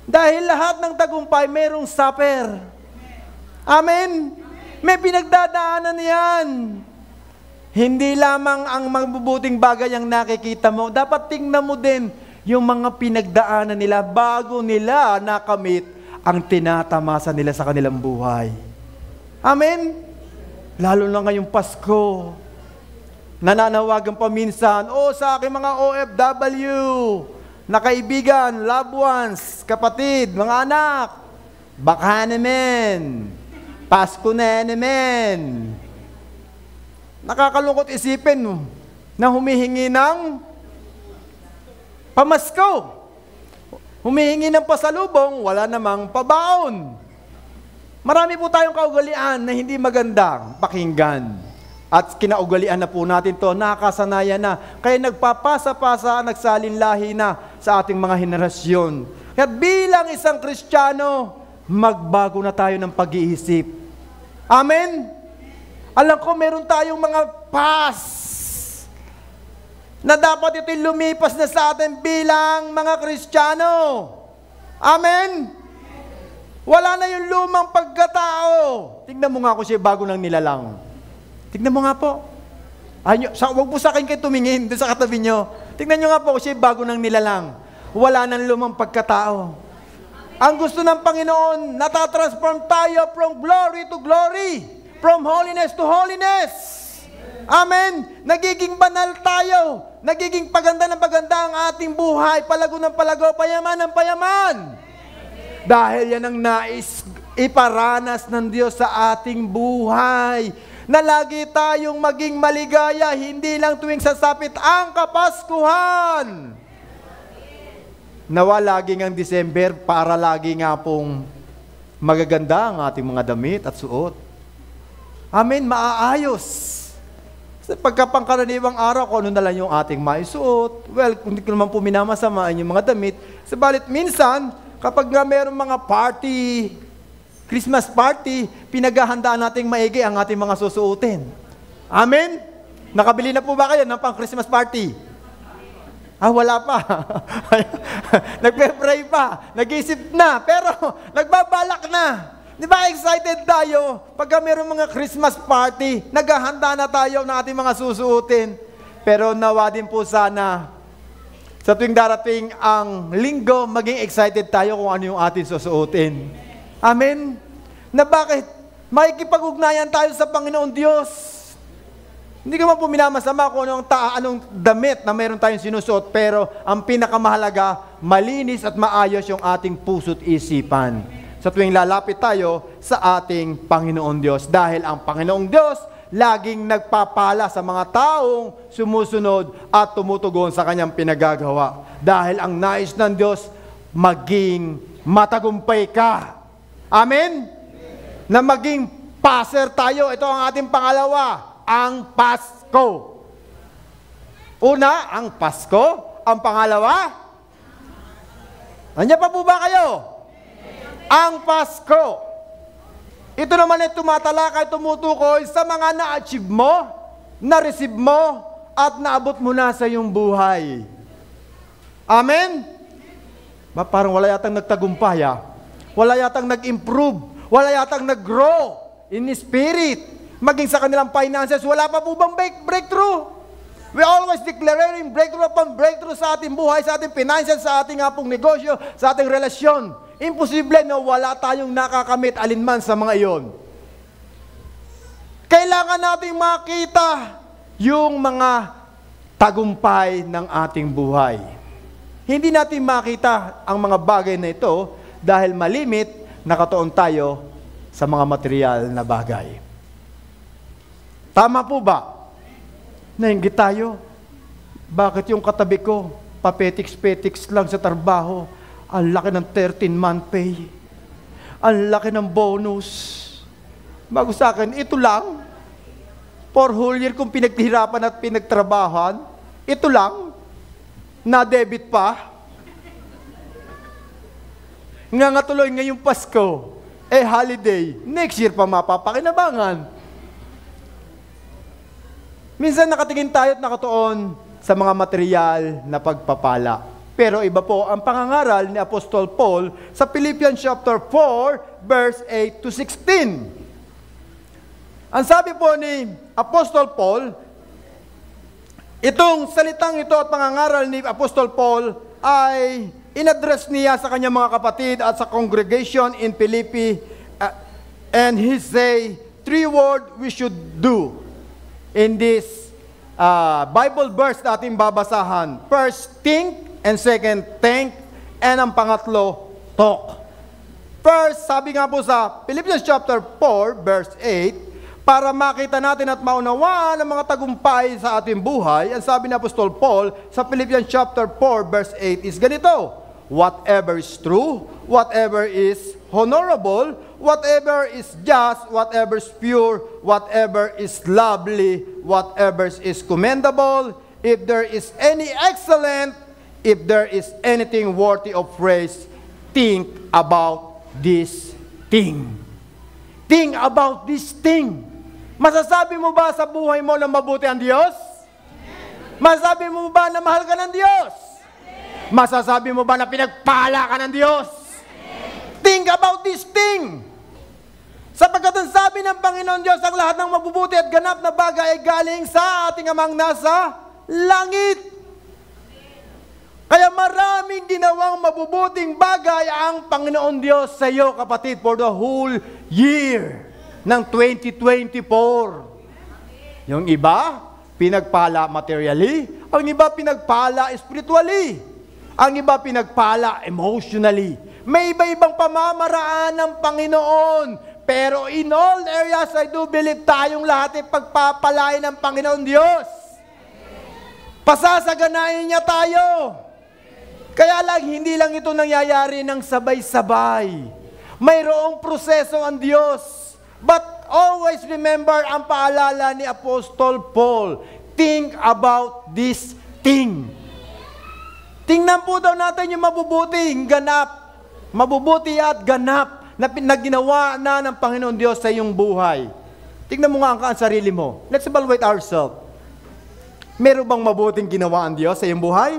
Dahil lahat ng tagumpay, mayroong supper. Amen? May pinagdadaanan yan. Hindi lamang ang mabubuting bagay ang nakikita mo. Dapat tingnan mo din yung mga pinagdaanan nila bago nila nakamit ang tinatamasa nila sa kanilang buhay. Amen? Lalo na ngayong Pasko. Nananawagan pa minsan, sa aking mga OFW, na kaibigan, loved ones, kapatid, mga anak, baka naman, Pasko na naman. Nakakalungkot isipin na humihingi ng pamasko. Humihingi ng pasalubong, wala namang pabaon. Marami po tayong kaugalian na hindi magandang pakinggan. At kinaugalian na po natin to, nakasanayan na. Kaya nagpapasa-pasa, nagsalinlahi na sa ating mga henerasyon. Kaya bilang isang Kristiyano, magbago na tayo ng pag-iisip. Amen? Alam ko, meron tayong mga past na dapat ito'y lumipas na sa atin bilang mga Kristiyano. Amen? Wala na yung lumang pagkatao. Tingnan mo nga kung siya bago ng nilalang. Tingnan mo nga po. Huwag po sa akin kayo tumingin doon sa katabi nyo. Tingnan nyo nga po kung siya bago ng nilalang. Wala nang lumang pagkatao. Ang gusto ng Panginoon, natatransform tayo from glory to glory. From holiness to holiness. Amen. Nagiging banal tayo. Nagiging paganda ng paganda ang ating buhay. Palago ng palago, payaman ng payaman. Dahil yan ang nais iparanas ng Diyos sa ating buhay. Na lagi tayong maging maligaya, hindi lang tuwing sasapit ang Kapaskuhan. Nawa laging ang December para lagi nga pong magaganda ang ating mga damit at suot. Amen, maaayos. Sa pagkapangkaraniwang araw, kung ano na lang yung ating maisuot, well, kung hindi ko naman po minamasamaan yung mga damit, sabalit minsan, kapag nga mayroong mga party, Christmas party, pinaghahandaan nating maigi ang ating mga susuotin. Amen? Nakabili na po ba kayo ng pang Christmas party? Wala pa. Nagpe-pray pa. Nag-isip na. Pero, nagbabalak na. Di ba excited tayo? Pagka mayroong mga Christmas party, naghahanda na tayo ng ating mga susuotin. Pero nawa din po sana, sa tuwing darating ang linggo, maging excited tayo kung ano yung ating susuotin. Amen? Na bakit? Makikipag-ugnayan tayo sa Panginoon Diyos. Hindi ko man po minamasama kung anong damit na mayroon tayong sinusuot, pero ang pinakamahalaga, malinis at maayos yung ating puso't isipan. Sa tuwing lalapit tayo sa ating Panginoon Diyos. Dahil ang Panginoong Diyos, laging nagpapala sa mga taong sumusunod at tumutugon sa kanyang pinagagawa. Dahil ang nais ng Diyos, maging matagumpay ka. Amen? Na maging passer tayo. Ito ang ating pangalawa, ang Pasko. Una, ang Pasko. Ang pangalawa, nandiyan pa po ba kayo? Ang Pasko. Ito naman ay tumatalakay, tumutukoy sa mga na-achieve mo, na-receive mo, at naabot mo na sa iyong buhay. Amen? Parang wala yatang nagtagumpay, Wala yatang nag-improve. Wala yatang nag-grow in spirit. Maging sa kanilang finances, wala pa po bang breakthrough? We always declaring breakthrough upon breakthrough sa ating buhay, sa ating finances, sa ating pong negosyo, sa ating relasyon. Imposible na wala tayong nakakamit alinman sa mga iyon. Kailangan nating makita yung mga tagumpay ng ating buhay. Hindi natin makita ang mga bagay na ito dahil malimit nakatuon tayo sa mga material na bagay. Tama po ba? Nainggit tayo. Bakit yung katabi ko, papetiks-petiks lang sa trabaho, ang laki ng 13-month pay, ang laki ng bonus. Bago sa akin, ito lang. For whole year kong pinaghirapan at pinagtrabahan, ito lang, na-debit pa. Nga tuloy ngayong Pasko, holiday, next year pa mapapakinabangan. Minsan nakatingin tayo at nakatuon sa mga material na pagpapala. Pero iba po ang pangangaral ni Apostol Paul sa Philippians chapter 4, verse 8 to 16. Ang sabi po ni Apostol Paul, itong salitang ito at pangangaral ni Apostol Paul ay in-address niya sa kanyang mga kapatid at sa congregation in Philippi, and he say, 3 words we should do in this Bible verse na ating babasahan. First, think, and second, think, and ang pangatlo, talk. First, sabi nga po sa Philippians chapter 4, verse 8, para makita natin at maunawaan ang mga tagumpay sa ating buhay, ang sabi ni Apostol Paul sa Philippians chapter 4, verse 8 is ganito, whatever is true, whatever is honorable, whatever is just, whatever is pure, whatever is lovely, whatever is commendable, if there is any excellent, if there is anything worthy of praise, think about this thing. Think about this thing. Masasabi mo ba sa buhay mo na mabuti ang Diyos? Masasabi mo ba na mahal ka ng Diyos? Masasabi mo ba na pinagpala ka ng Diyos? Think about this thing. Sapagkat ang sabi ng Panginoon Diyos, ang lahat ng mabubuti at ganap na bagay ay galing sa ating Amang nasa langit. Kaya maraming ginawang mabubuting bagay ang Panginoon Diyos sa iyo, kapatid, for the whole year ng 2024. Yung iba, pinagpala materially. Ang iba, pinagpala spiritually. Ang iba, pinagpala emotionally. May iba-ibang pamamaraan ng Panginoon. Pero in all areas, I do believe tayong lahat ay pagpapalain ng Panginoon Diyos. Pasasaganain niya tayo. Kaya lang, hindi lang ito nangyayari ng sabay-sabay. Mayroong proseso ang Diyos. But always remember ang paalala ni Apostol Paul. Think about this thing. Tingnan po daw natin yung mabubuting ganap. Mabubuti at ganap na ginawa na ng Panginoon Diyos sa iyong buhay. Tingnan mo nga ang sarili mo. Let's evaluate ourselves. Meron bang mabuting ginawa ang Diyos sa iyong buhay?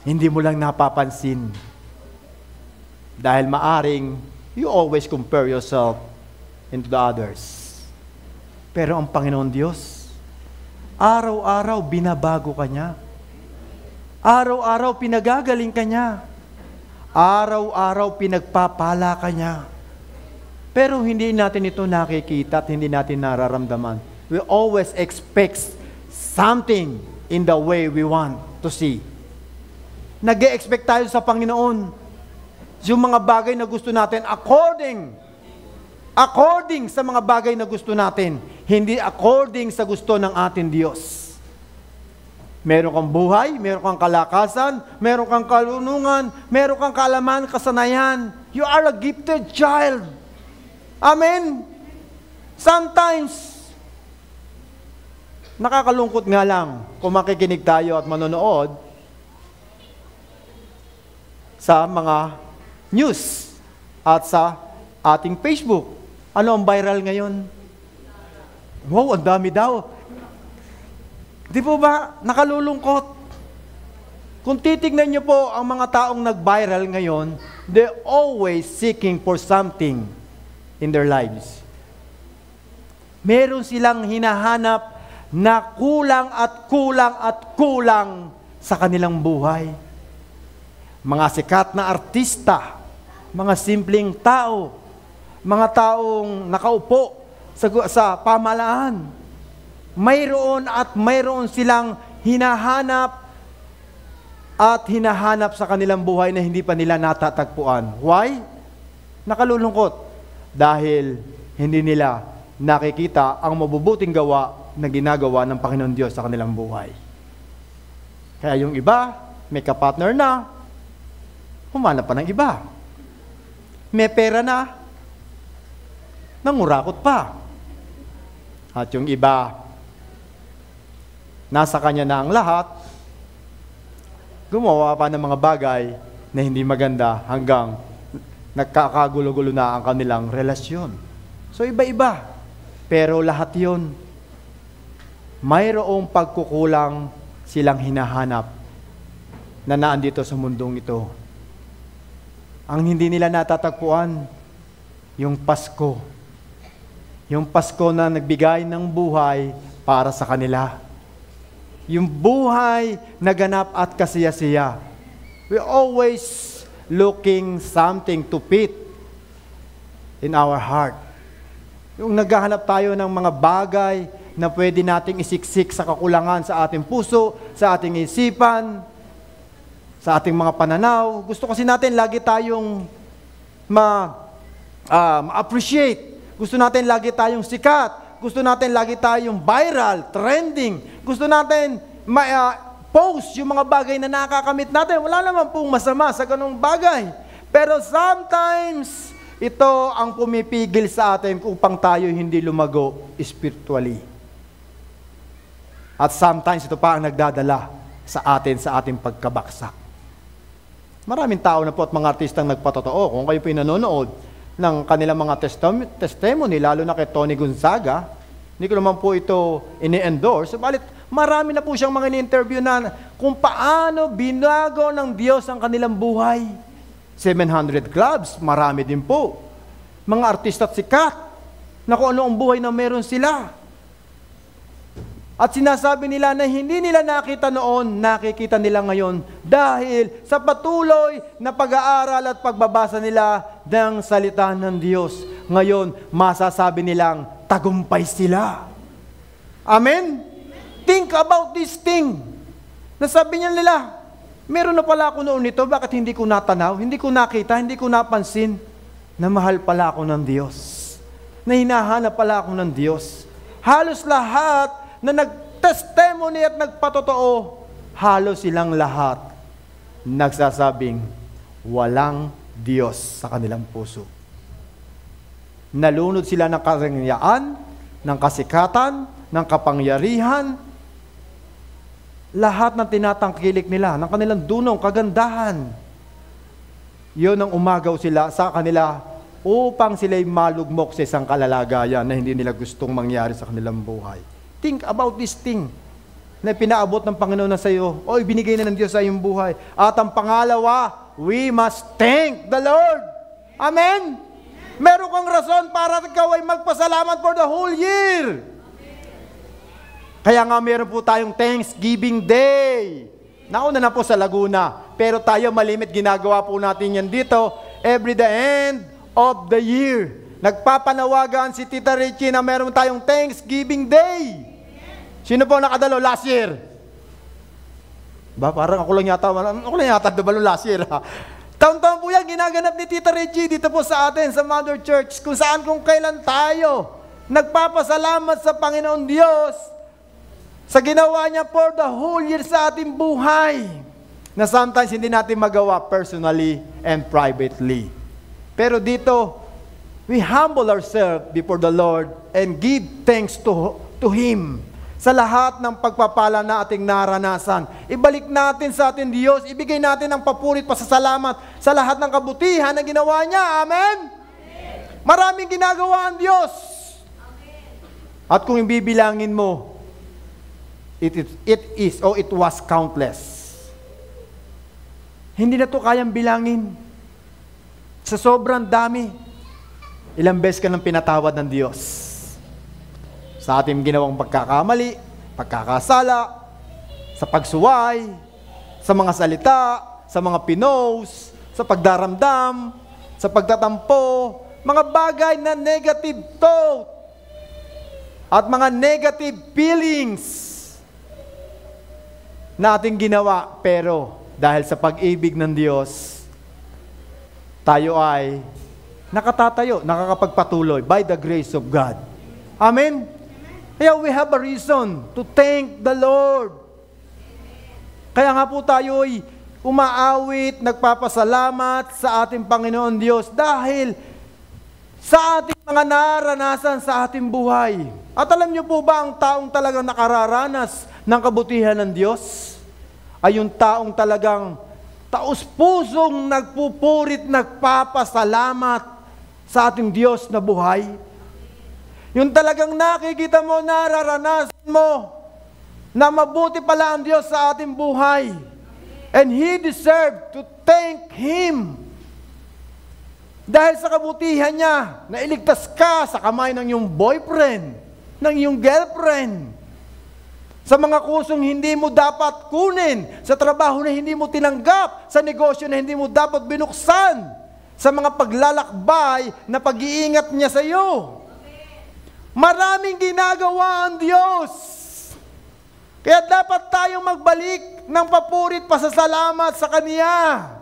Hindi mo lang napapansin. Dahil maaring you always compare yourself into the others. Pero ang Panginoon Diyos, araw-araw binabago ka niya. Araw-araw pinagagaling ka niya. Araw-araw pinagpapala ka niya. Pero hindi natin ito nakikita at hindi natin nararamdaman. We always expect something in the way we want to see. Nag-e-expect tayo sa Panginoon. Yung mga bagay na gusto natin according sa mga bagay na gusto natin, hindi according sa gusto ng ating Diyos. Meron kang buhay, meron kang kalakasan, meron kang kalunungan, meron kang kaalaman, kasanayan. You are a gifted child. Amen? Sometimes, nakakalungkot nga lang kung makikinig tayo at manonood sa mga news at sa ating Facebook. Ano ang viral ngayon? Wow, ang dami daw. Di po ba nakalulungkot? Kung titignan niyo po ang mga taong nag-viral ngayon, they're always seeking for something in their lives. Meron silang hinahanap na kulang at kulang at kulang sa kanilang buhay. Mga sikat na artista, mga simpleng tao, mga taong nakaupo sa pamalaan. Mayroon at mayroon silang hinahanap at hinahanap sa kanilang buhay na hindi pa nila natatagpuan. Why? Nakalulungkot. Dahil hindi nila nakikita ang mabubuting gawa na ginagawa ng Panginoon Diyos sa kanilang buhay. Kaya yung iba, may kapartner na, humanap pa ng iba. May pera na, nangurakot pa. At yung iba, nasa kanya na ang lahat, gumawa pa ng mga bagay na hindi maganda hanggang nagkakagulo-gulo na ang kanilang relasyon. So iba-iba. Pero lahat yun, mayroong pagkukulang silang hinahanap na naandito sa mundong ito. Ang hindi nila natatagpuan, yung Pasko. Yung Pasko na nagbigay ng buhay para sa kanila. Yung buhay na ganap at kasiyasiya. We always looking something to fit in our heart. Yung naghahanap tayo ng mga bagay na pwede nating isiksik sa kakulangan sa ating puso, sa ating isipan, sa ating mga pananaw. Gusto kasi natin lagi tayong ma-appreciate. Gusto natin lagi tayong sikat. Gusto natin lagi tayong viral, trending. Gusto natin post yung mga bagay na nakakamit natin. Wala naman pong masama sa ganung bagay. Pero sometimes, ito ang pumipigil sa atin upang tayo hindi lumago spiritually. At sometimes, ito pa ang nagdadala sa ating pagkabaksak. Maraming tao na po at mga artistang nagpatotoo. Kung kayo po nanonood ng kanilang mga testimony, lalo na kay Tony Gonzaga, hindi ko naman po ito ini-endorse. Subalit, marami na po siyang mga in-interview na kung paano binago ng Diyos ang kanilang buhay. 700 clubs, marami din po. Mga artista at sikat, na kung ano ang buhay na meron sila. At sinasabi nila na hindi nila nakita noon, nakikita nila ngayon dahil sa patuloy na pag-aaral at pagbabasa nila ng salita ng Diyos. Ngayon, masasabi nilang tagumpay sila. Amen? Think about this thing. Nasabi niya nila, meron na pala ako noon nito, bakit hindi ko natanaw, hindi ko nakita, hindi ko napansin na mahal pala ako ng Diyos. Na hinahanap pala ako ng Diyos. Halos lahat na nag-testimony at nagpatotoo, halos silang lahat nagsasabing walang Diyos sa kanilang puso. Nalunod sila ng karangyaan, ng kasikatan, ng kapangyarihan, lahat ng tinatangkilik nila, ng kanilang dunong, kagandahan. Yun ang umagaw sila sa kanila upang sila'y malugmok sa isang kalalagayan na hindi nila gustong mangyari sa kanilang buhay. Think about this thing na pinaabot ng Panginoon na sa iyo o ibinigay na ng Diyos sa iyong buhay. At ang pangalawa, we must thank the Lord. Amen? Meron kang rason para ikaw ay magpasalamat for the whole year. Kaya nga meron po tayong Thanksgiving Day. Nauna na po sa Laguna. Pero tayo malimit, ginagawa po natin yan dito every the end of the year. Nagpapanawagan si Tita Richie na meron tayong Thanksgiving Day. Sino po nakadalo last year? Parang ako lang yata dabalo last year. Taon-taon po yan, ginaganap ni Tita Richie dito po sa atin, sa Mother Church, kung saan kung kailan tayo nagpapasalamat sa Panginoon Diyos sa ginawa niya for the whole year sa ating buhay, na sometimes hindi natin magawa personally and privately. Pero dito, we humble ourselves before the Lord and give thanks to Him sa lahat ng pagpapala na ating naranasan. Ibalik natin sa ating Diyos, ibigay natin ang papurit pasasalamat sa lahat ng kabutihan na ginawa niya. Amen? Amen. Maraming ginagawa ang Diyos. Amen. At kung ibibilangin mo, it was countless. Hindi na to kayang bilangin. Sa sobrang dami, ilang beses ka nang pinatawad ng Diyos sa ating ginawang pagkakamali, pagkakasala, sa pagsuway, sa mga salita, sa mga pinos, sa pagdaramdam, sa pagtatampo, mga bagay na negative thought. at mga negative feelings na ating ginawa. Pero dahil sa pag-ibig ng Diyos, tayo ay nakatatayo, nakakapagpatuloy by the grace of God. Amen? Kaya we have a reason to thank the Lord. Kaya nga po tayo ay umaawit, nagpapasalamat sa ating Panginoon Diyos dahil sa ating mga naranasan sa ating buhay. At alam niyo po ba, ang taong talagang nakararanas ng kabutihan ng Diyos ay yung taong talagang taos-pusong nagpupurit, nagpapasalamat sa ating Diyos na buhay. Yung talagang nakikita mo, nararanasan mo na mabuti pala ang Diyos sa ating buhay. And He deserved to thank Him. Dahil sa kabutihan niya, nailigtas ka sa kamay ng iyong boyfriend, ng iyong girlfriend, sa mga kusong hindi mo dapat kunin, sa trabaho na hindi mo tinanggap, sa negosyo na hindi mo dapat binuksan, sa mga paglalakbay na pag-iingat niya sa iyo. Maraming ginagawa ang Diyos. Kaya dapat tayong magbalik ng papurit, pasasalamat sa Kanya.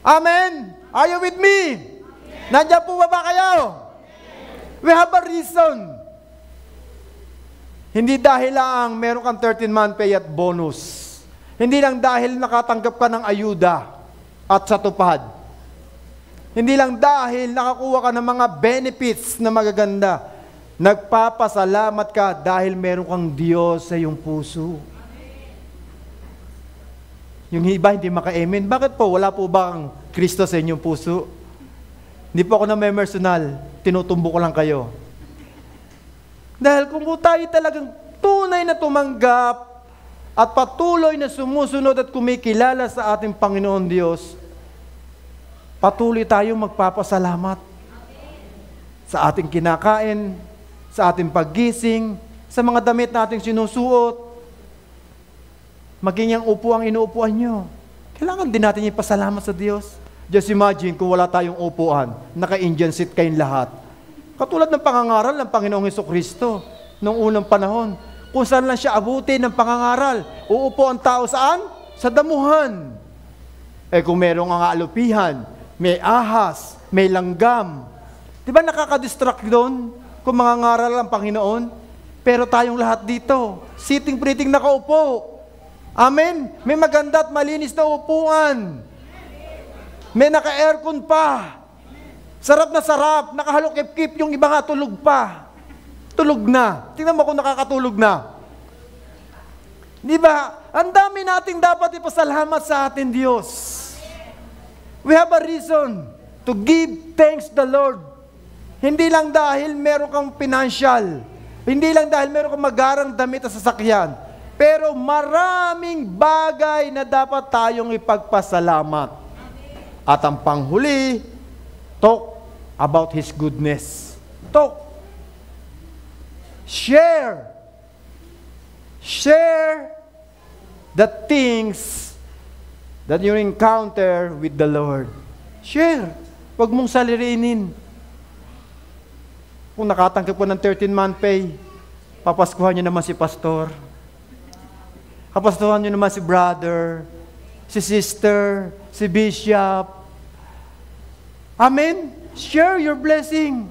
Amen? Are you with me? Nandiyan po ba kayo? We have a reason. Hindi dahil lang meron kang 13-month pay at bonus. Hindi lang dahil nakatanggap ka ng ayuda at sa tupad. Hindi lang dahil nakakuha ka ng mga benefits na magaganda. Nagpapasalamat ka dahil meron kang Diyos sa iyong puso. Yung iba hindi maka-amen. Bakit po? Wala po ba ang Kristo sa inyong puso? Hindi po ako na may personal. Tinutumbo ko lang kayo. Dahil kung po tayo talagang tunay na tumanggap at patuloy na sumusunod at kumikilala sa ating Panginoon Diyos, patuloy tayong magpapasalamat sa ating kinakain, sa ating paggising, sa mga damit na ating sinusuot, maging yung upo ang inuupuan nyo. Kailangan din natin ipasalamat sa Diyos. Just imagine kung wala tayong upuan, naka-Indian seat kayong lahat. Katulad ng pangangaral ng Panginoong Hesukristo noong unang panahon. Kung saan lang siya abutin ng pangangaral, uupo ang tao saan? Sa damuhan. Kung merong ang alupihan, may ahas, may langgam. Di ba nakaka-distract doon? Kung mangangaral ang Panginoon, pero tayong lahat dito, sitting-pretting nakaupo. Amen? May maganda at malinis na upuan. May naka-aircon pa. Sarap na sarap, nakahalokip-kip, yung iba nga tulog pa. Tulog na. Tingnan mo kung nakakatulog na. Di ba? Ang dami nating dapat ipasalamat sa ating Diyos. We have a reason to give thanks to the Lord. Hindi lang dahil meron kang financial, hindi lang dahil meron kang magarang damit at sasakyan, pero maraming bagay na dapat tayong ipagpasalamat. At ang panghuli, talk about His goodness. Talk. Share. Share the things that you encounter with the Lord. Share. Huwag mong salirinin. Kung nakatanggap ko ng 13-month pay, papaskuhan niyo naman si pastor. Kapaskuhan niyo naman si brother, si sister, si bishop. Amen? Share your blessing.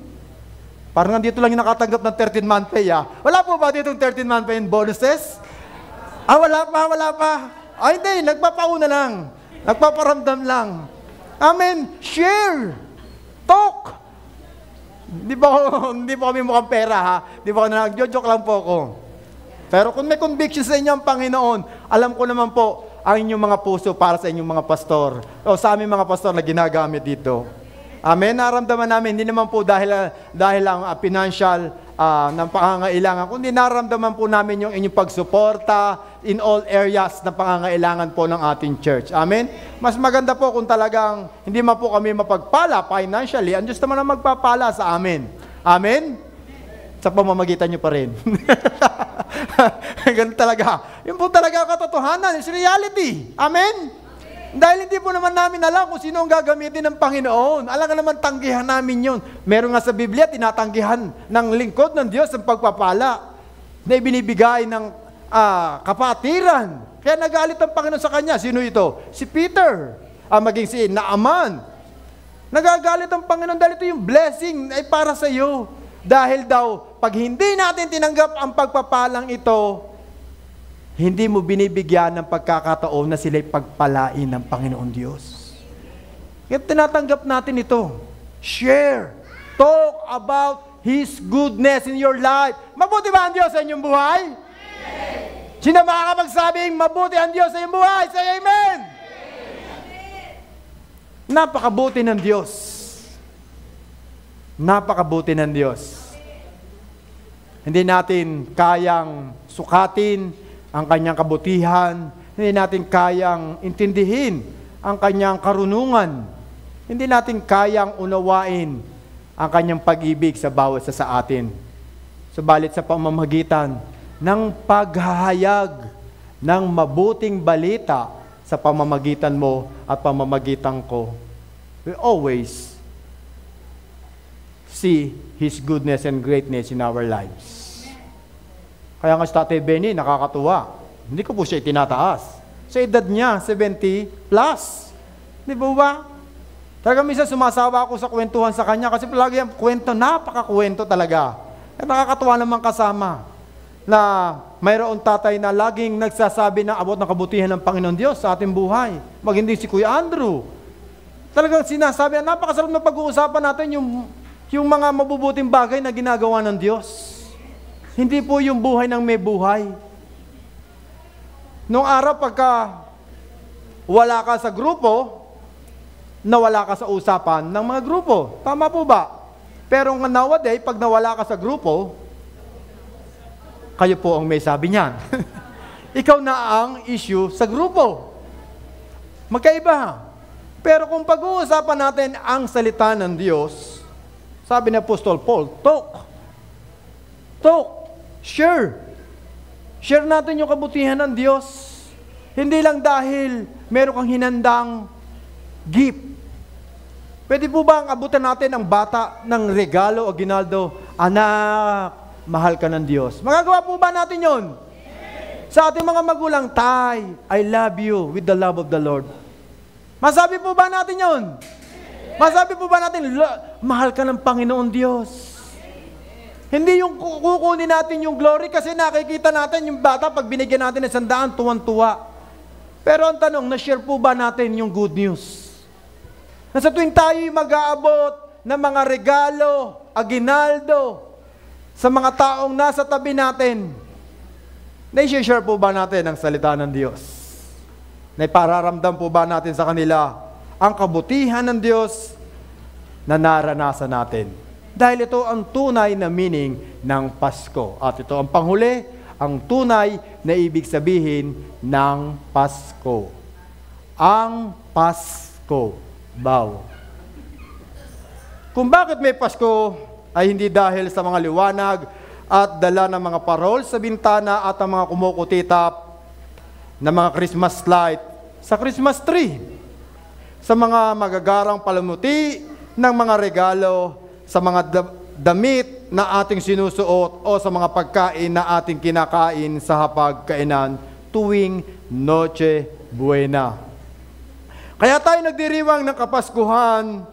Parang nandito lang yung nakatanggap ng 13-month pay, Wala po ba dito 13-month pay and bonuses? Wala pa. Hindi, nagpapauna lang. Nagpaparamdam lang. Amen? Share. Talk. Hindi po kami mukhang pera, Hindi po ako nag-joke lang po ako. Pero kung may conviction sa inyo ang Panginoon, alam ko naman po ang inyong mga puso para sa inyong mga pastor. O sa aming mga pastor na ginagamit dito. Amen? Naramdaman namin, hindi naman po dahil lang financial ng pangangailangan, kundi naramdaman po namin yung inyong pagsuporta in all areas na pangangailangan po ng ating church. Amen? Mas maganda po kung talagang hindi man po kami mapagpala financially, ang Diyos naman ang magpapala sa amin. Amen? Sa pamamagitan nyo pa rin. Ganun talaga. Yun po talaga ang katotohanan. It's reality. Amen? Dahil hindi po naman namin alam kung sino ang gagamitin ng Panginoon. Alam nga naman, tanggihan namin yun. Meron nga sa Biblia, tinatanggihan ng lingkod ng Diyos ang pagpapala na ibinibigay ng kapatiran. Kaya nagalit ang Panginoon sa kanya. Sino ito? Si Peter. Maging si Naaman. Nagagalit ang Panginoon dahil ito yung blessing ay para sa iyo. Dahil daw, pag hindi natin tinanggap ang pagpapalang ito, hindi mo binibigyan ng pagkakataon na sila'y pagpalain ng Panginoon Diyos. Kaya tinatanggap natin ito. Share. Talk about His goodness in your life. Mabuti ba ang Diyos sa inyong buhay? Amen. Sino makakapagsabing mabuti ang Diyos sa inyong buhay? Say amen! Napakabuti ng Diyos. Napakabuti ng Diyos. Hindi natin kayang sukatin ang kanyang kabutihan, hindi natin kayang intindihin ang kanyang karunungan, hindi natin kayang unawain ang kanyang pag-ibig sa bawat isa sa atin. Subalit sa pamamagitan ng paghahayag ng mabuting balita sa pamamagitan mo at pamamagitan ko, we always see His goodness and greatness in our lives. Kaya nga si Tatay Benny, nakakatuwa. Hindi ko po siya itinataas. Sa edad niya, 70 plus. Di ba? Talaga minsan sumasawa ako sa kwentuhan sa kanya kasi palagi ang kwento, napakakwento talaga. At nakakatuwa naman kasama na mayroon tatay na laging nagsasabi na abot ng kabutihan ng Panginoon Diyos sa ating buhay. Magindi si Kuya Andrew. Talagang sinasabi na napakasarap na pag-uusapan natin yung mga mabubuting bagay na ginagawa ng Diyos. Hindi po yung buhay ng may buhay. Noong araw pagka wala ka sa grupo, nawala ka sa usapan ng mga grupo. Tama po ba? Pero nowadays, pag nawala ka sa grupo, kayo po ang may sabi niyan. Ikaw na ang issue sa grupo. Magkaiba. Pero kung pag-uusapan natin ang salita ng Diyos, sabi ni Apostol Paul, talk. Talk. Share. Share natin yung kabutihan ng Diyos. Hindi lang dahil meron kang hinandang gift. Pwede po ba ang abutan natin ang bata ng regalo o ginaldo? Anak, mahal ka ng Diyos. Magagawa po ba natin yon? Sa ating mga magulang, Tay, I love you with the love of the Lord. Masabi po ba natin yon? Masabi po ba natin, mahal ka ng Panginoon Diyos? Hindi yung kukunin natin yung glory kasi nakikita natin yung bata pag binigyan natin ng 100, tuwan-tuwa. Pero ang tanong, na-share po ba natin yung good news? Na sa tuwing tayo'y mag-aabot ng mga regalo, aginaldo, sa mga taong nasa tabi natin, na-share po ba natin ang salita ng Diyos? Na-ipararamdam po ba natin sa kanila ang kabutihan ng Diyos na naranasan natin? Dahil ito ang tunay na meaning ng Pasko. At ito ang panghuli, ang tunay na ibig sabihin ng Pasko. Ang Pasko. Bow. Kung bakit may Pasko ay hindi dahil sa mga liwanag at dala ng mga parol sa bintana at ang mga kumukutitap na mga Christmas light sa Christmas tree, sa mga magagarang palamuti ng mga regalo, sa mga damit na ating sinusuot o sa mga pagkain na ating kinakain sa hapagkainan tuwing Noche Buena. Kaya tayo nagdiriwang ng Kapaskuhan,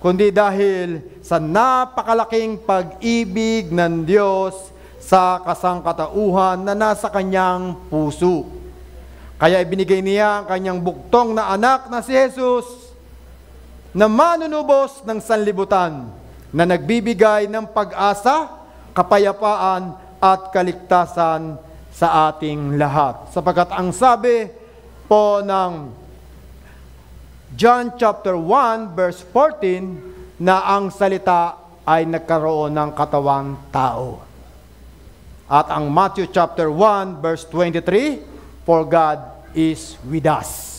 kundi dahil sa napakalaking pag-ibig ng Diyos sa kasangkatauhan na nasa kanyang puso. Kaya ibinigay niya ang kanyang buktong na anak na si Jesus na manunubos ng sanlibutan, na nagbibigay ng pag-asa, kapayapaan at kaligtasan sa ating lahat. Sapagkat ang sabi po ng John chapter 1 verse 14 na ang salita ay nagkaroon ng katawang tao. At ang Matthew chapter 1 verse 23, for God is with us.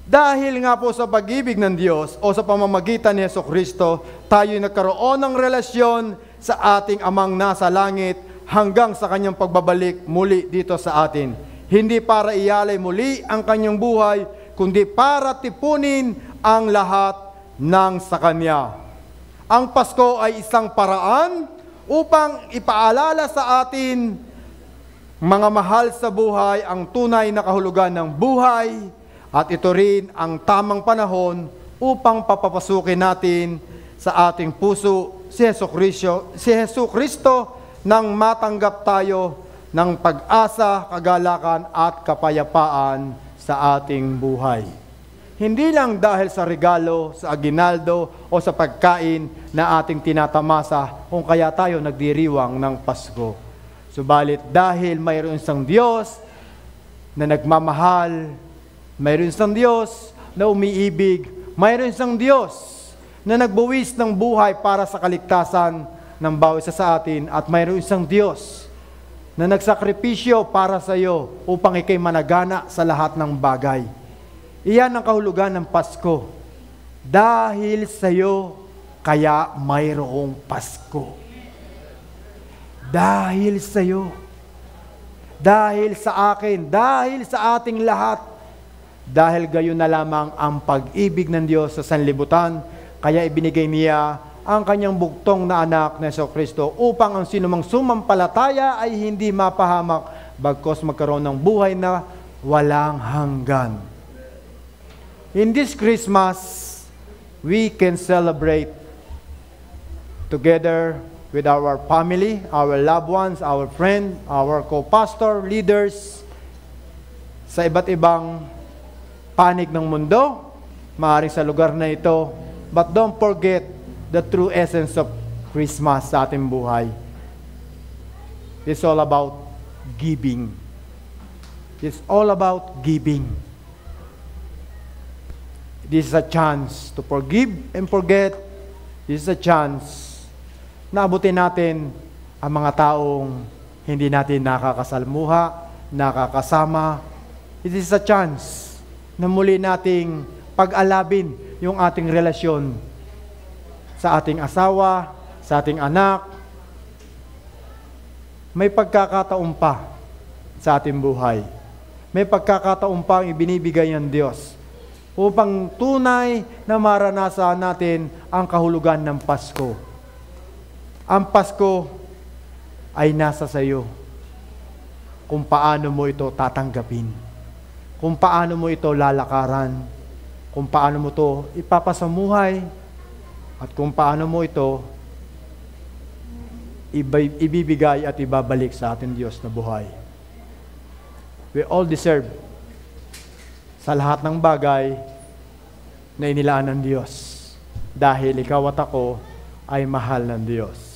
Dahil nga po sa pag-ibig ng Diyos o sa pamamagitan ni Jesucristo, tayo nagkaroon ng relasyon sa ating Amang nasa langit hanggang sa kanyang pagbabalik muli dito sa atin. hindi para iyalay muli ang kanyang buhay, kundi para tipunin ang lahat ng sa Kanya. Ang Pasko ay isang paraan upang ipaalala sa atin, mga mahal sa buhay, ang tunay na kahulugan ng buhay, at ito rin ang tamang panahon upang papapasukin natin sa ating puso si Jesucristo nang matanggap tayo ng pag-asa, kagalakan at kapayapaan sa ating buhay. Hindi lang dahil sa regalo, sa aginaldo o sa pagkain na ating tinatamasa kung kaya tayo nagdiriwang ng Pasko. Subalit dahil mayroon isang Diyos na nagmamahal, mayroon isang Diyos na umiibig, mayroon isang Diyos na nagbuwis ng buhay para sa kaligtasan ng bawat isa sa atin, at mayroon isang Diyos na nagsakripisyo para sa iyo upang ikay managana sa lahat ng bagay. Iyan ang kahulugan ng Pasko. Dahil sa iyo, kaya mayroong Pasko. Dahil sa iyo, dahil sa akin, dahil sa ating lahat, dahil gayon na lamang ang pag-ibig ng Diyos sa sanlibutan, kaya ibinigay niya ang kanyang bugtong na anak na Jesucristo upang ang sinumang sumampalataya ay hindi mapahamak, bagkus magkaroon ng buhay na walang hanggan. In this Christmas, we can celebrate together with our family, our loved ones, our friend, our co-pastor, leaders, sa iba't ibang panig ng mundo, maaaring sa lugar na ito. But don't forget the true essence of Christmas sa ating buhay. It's all about giving. It's all about giving. This is a chance to forgive and forget. This is a chance na abutin natin ang mga taong hindi natin nakakasalmuha, nakakasama. It is a chance na muli nating pag-alabin yung ating relasyon sa ating asawa, sa ating anak. May pagkakataon pa sa ating buhay. May pagkakataon pa ang ibinibigay ng Diyos upang tunay na maranasan natin ang kahulugan ng Pasko. Ang Pasko ay nasa sa iyo kung paano mo ito tatanggapin, kung paano mo ito lalakaran, kung paano mo ito ipapasamuhay, at kung paano mo ito ibibigay at ibabalik sa ating Diyos na buhay. We all deserve sa lahat ng bagay na inilaan ng Diyos, dahil ikaw at ako ay mahal ng Diyos.